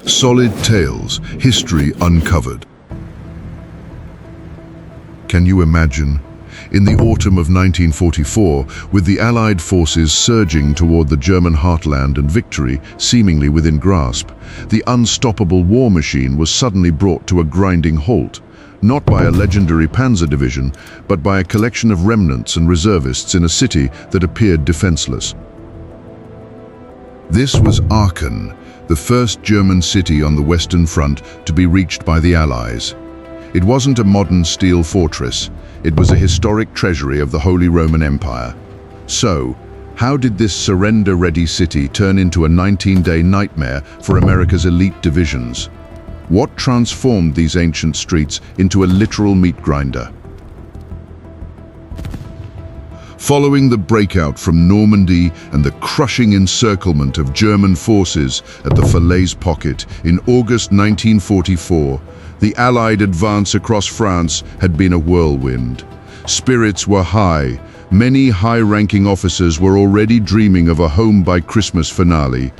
Solid tales, history uncovered. Can you imagine? In the autumn of 1944, with the Allied forces surging toward the German heartland and victory seemingly within grasp, the unstoppable war machine was suddenly brought to a grinding halt, not by a legendary panzer division, but by a collection of remnants and reservists in a city that appeared defenseless. This was Aachen, the first German city on the Western Front to be reached by the Allies. It wasn't a modern steel fortress, it was a historic treasury of the Holy Roman Empire. So, how did this surrender-ready city turn into a 19-day nightmare for America's elite divisions? What transformed these ancient streets into a literal meat grinder? Following the breakout from Normandy and the crushing encirclement of German forces at the Falaise Pocket in August 1944, the Allied advance across France had been a whirlwind. Spirits were high. Many high-ranking officers were already dreaming of a home-by-Christmas finale.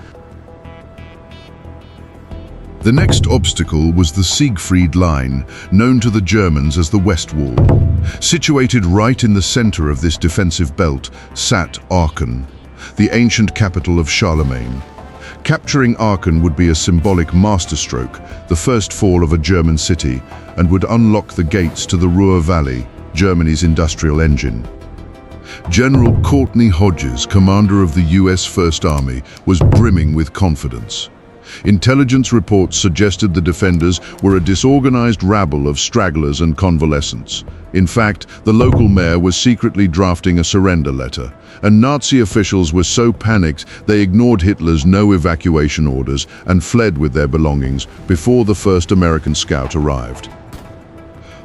The next obstacle was the Siegfried Line, known to the Germans as the Westwall. Situated right in the center of this defensive belt sat Aachen, the ancient capital of Charlemagne. Capturing Aachen would be a symbolic masterstroke, the first fall of a German city, and would unlock the gates to the Ruhr Valley, Germany's industrial engine. General Courtney Hodges, commander of the US First Army, was brimming with confidence. Intelligence reports suggested the defenders were a disorganized rabble of stragglers and convalescents. In fact, the local mayor was secretly drafting a surrender letter, and Nazi officials were so panicked they ignored Hitler's no evacuation orders and fled with their belongings before the first American scout arrived.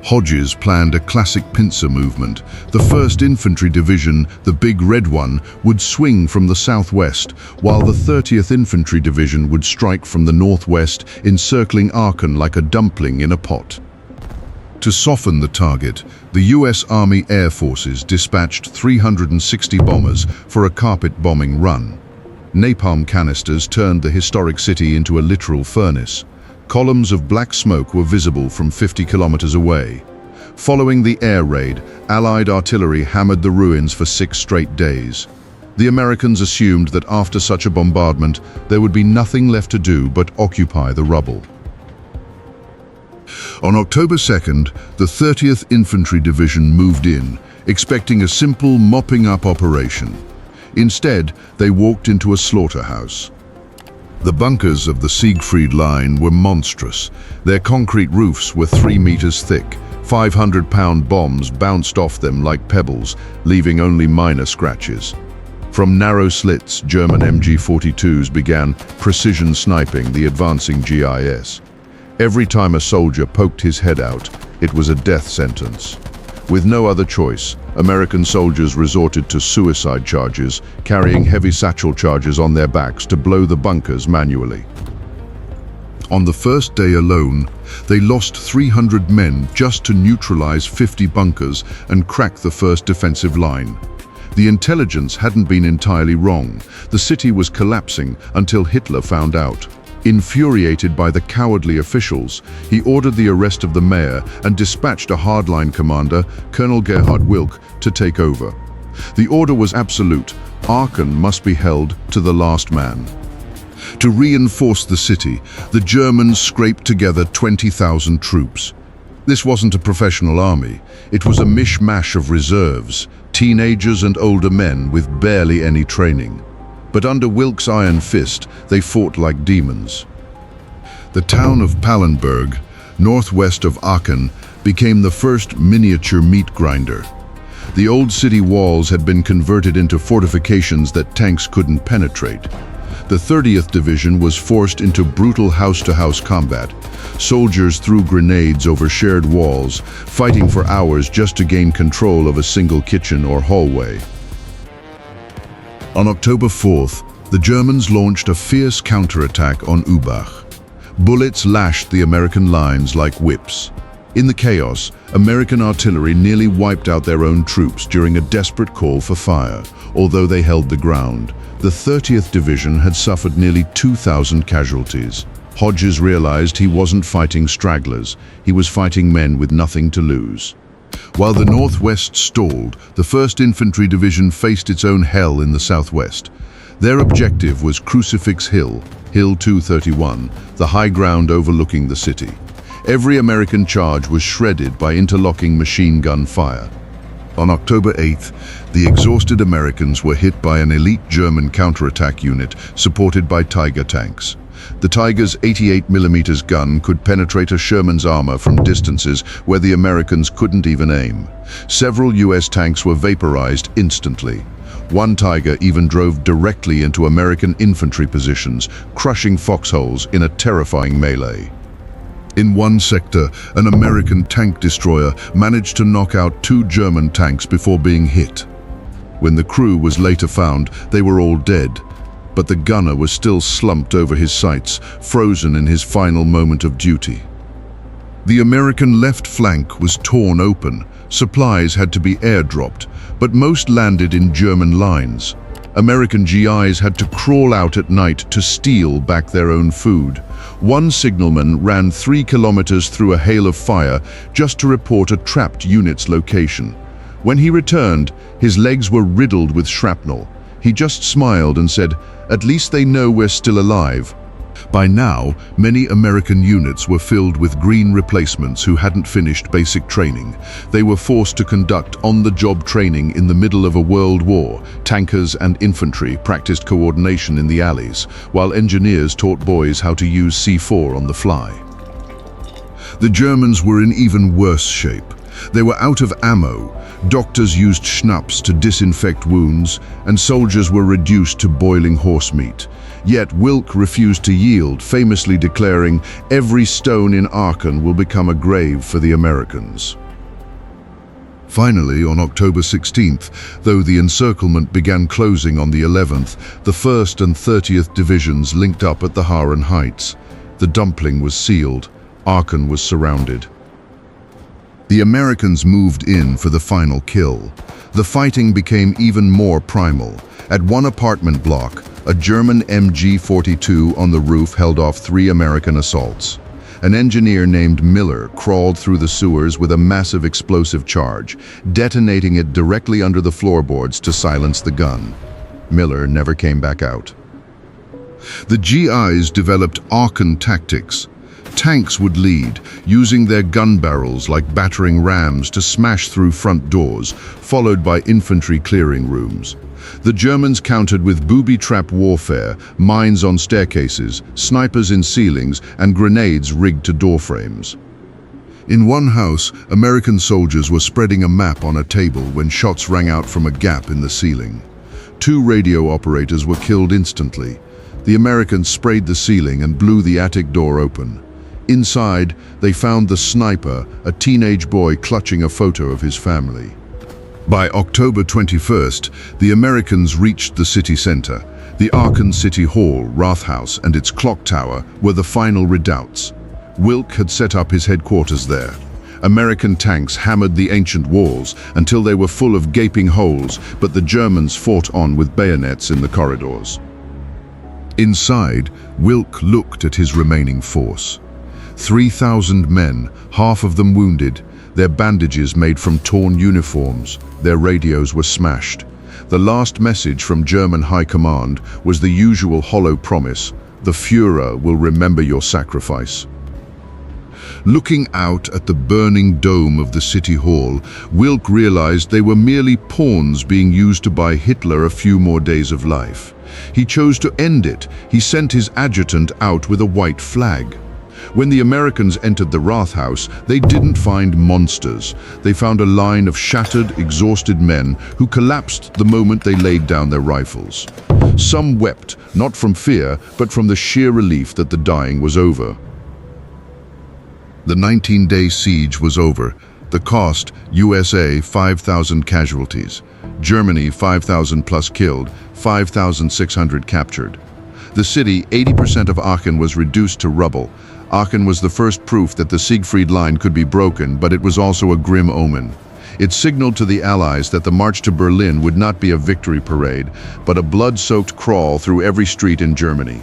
Hodges planned a classic pincer movement. The 1st Infantry Division, the Big Red One, would swing from the southwest, while the 30th Infantry Division would strike from the northwest, encircling Aachen like a dumpling in a pot. To soften the target, the US Army Air Forces dispatched 360 bombers for a carpet bombing run. Napalm canisters turned the historic city into a literal furnace. Columns of black smoke were visible from 50 kilometers away. Following the air raid, Allied artillery hammered the ruins for 6 straight days. The Americans assumed that after such a bombardment, there would be nothing left to do but occupy the rubble. On October 2nd, the 30th Infantry Division moved in, expecting a simple mopping-up operation. Instead, they walked into a slaughterhouse. The bunkers of the Siegfried Line were monstrous. Their concrete roofs were 3 meters thick. 500-pound bombs bounced off them like pebbles, leaving only minor scratches. From narrow slits, German MG-42s began precision sniping the advancing GIS. Every time a soldier poked his head out, it was a death sentence. With no other choice, American soldiers resorted to suicide charges, carrying heavy satchel charges on their backs to blow the bunkers manually. On the first day alone, they lost 300 men just to neutralize 50 bunkers and crack the first defensive line. The intelligence hadn't been entirely wrong. The city was collapsing until Hitler found out. Infuriated by the cowardly officials, he ordered the arrest of the mayor and dispatched a hardline commander, Colonel Gerhard Wilk, to take over. The order was absolute: Aachen must be held to the last man. To reinforce the city, the Germans scraped together 20,000 troops. This wasn't a professional army. It was a mishmash of reserves, teenagers and older men with barely any training. But under Wilk's iron fist, they fought like demons. The town of Pallenberg, northwest of Aachen, became the first miniature meat grinder. The old city walls had been converted into fortifications that tanks couldn't penetrate. The 30th Division was forced into brutal house-to-house combat. Soldiers threw grenades over shared walls, fighting for hours just to gain control of a single kitchen or hallway. On October 4th, the Germans launched a fierce counterattack on Übach. Bullets lashed the American lines like whips. In the chaos, American artillery nearly wiped out their own troops during a desperate call for fire. Although they held the ground, the 30th Division had suffered nearly 2,000 casualties. Hodges realized he wasn't fighting stragglers, he was fighting men with nothing to lose. While the Northwest stalled, the 1st Infantry Division faced its own hell in the southwest. Their objective was Crucifix Hill, Hill 231, the high ground overlooking the city. Every American charge was shredded by interlocking machine gun fire. On October 8th, the exhausted Americans were hit by an elite German counterattack unit supported by Tiger tanks. The Tiger's 88mm gun could penetrate a Sherman's armor from distances where the Americans couldn't even aim. Several US tanks were vaporized instantly. One Tiger even drove directly into American infantry positions, crushing foxholes in a terrifying melee. In one sector, an American tank destroyer managed to knock out 2 German tanks before being hit. When the crew was later found, they were all dead, but the gunner was still slumped over his sights, frozen in his final moment of duty. The American left flank was torn open. Supplies had to be airdropped, but most landed in German lines. American GIs had to crawl out at night to steal back their own food. One signalman ran 3 kilometers through a hail of fire just to report a trapped unit's location. When he returned, his legs were riddled with shrapnel. He just smiled and said, "At least they know we're still alive." By now, many American units were filled with green replacements who hadn't finished basic training. They were forced to conduct on-the-job training in the middle of a world war. Tankers and infantry practiced coordination in the alleys, while engineers taught boys how to use C4 on the fly. The Germans were in even worse shape. They were out of ammo. Doctors used schnapps to disinfect wounds, and soldiers were reduced to boiling horse meat. Yet Wilk refused to yield, famously declaring, "Every stone in Aachen will become a grave for the Americans." Finally, on October 16th, though the encirclement began closing on the 11th, the 1st and 30th Divisions linked up at the Haaren Heights. The dumpling was sealed. Aachen was surrounded. The Americans moved in for the final kill. The fighting became even more primal. At one apartment block, a German MG-42 on the roof held off 3 American assaults. An engineer named Miller crawled through the sewers with a massive explosive charge, detonating it directly under the floorboards to silence the gun. Miller never came back out. The GIs developed Aachen tactics. Tanks would lead, using their gun barrels like battering rams to smash through front doors, followed by infantry clearing rooms. The Germans countered with booby-trap warfare, mines on staircases, snipers in ceilings, and grenades rigged to door frames. In one house, American soldiers were spreading a map on a table when shots rang out from a gap in the ceiling. 2 radio operators were killed instantly. The Americans sprayed the ceiling and blew the attic door open. Inside, they found the sniper, a teenage boy clutching a photo of his family. By October 21st, the Americans reached the city center. The Aachen City Hall, Rathaus, and its clock tower were the final redoubts. Wilk had set up his headquarters there. American tanks hammered the ancient walls until they were full of gaping holes, but the Germans fought on with bayonets in the corridors. Inside, Wilk looked at his remaining force. 3,000 men, half of them wounded, their bandages made from torn uniforms, their radios were smashed. The last message from German High Command was the usual hollow promise: the Führer will remember your sacrifice. Looking out at the burning dome of the city hall, Wilk realized they were merely pawns being used to buy Hitler a few more days of life. He chose to end it. He sent his adjutant out with a white flag. When the Americans entered the Rathaus, they didn't find monsters. They found a line of shattered, exhausted men who collapsed the moment they laid down their rifles. Some wept, not from fear, but from the sheer relief that the dying was over. The 19-day siege was over. The cost, USA 5,000 casualties. Germany 5,000 plus killed, 5,600 captured. The city, 80% of Aachen, was reduced to rubble. Aachen was the first proof that the Siegfried Line could be broken, but it was also a grim omen. It signaled to the Allies that the march to Berlin would not be a victory parade, but a blood-soaked crawl through every street in Germany.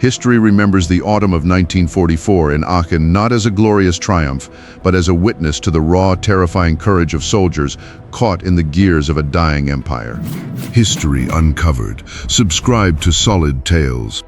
History remembers the autumn of 1944 in Aachen not as a glorious triumph, but as a witness to the raw, terrifying courage of soldiers caught in the gears of a dying empire. History Uncovered. Subscribe to Solid Tales.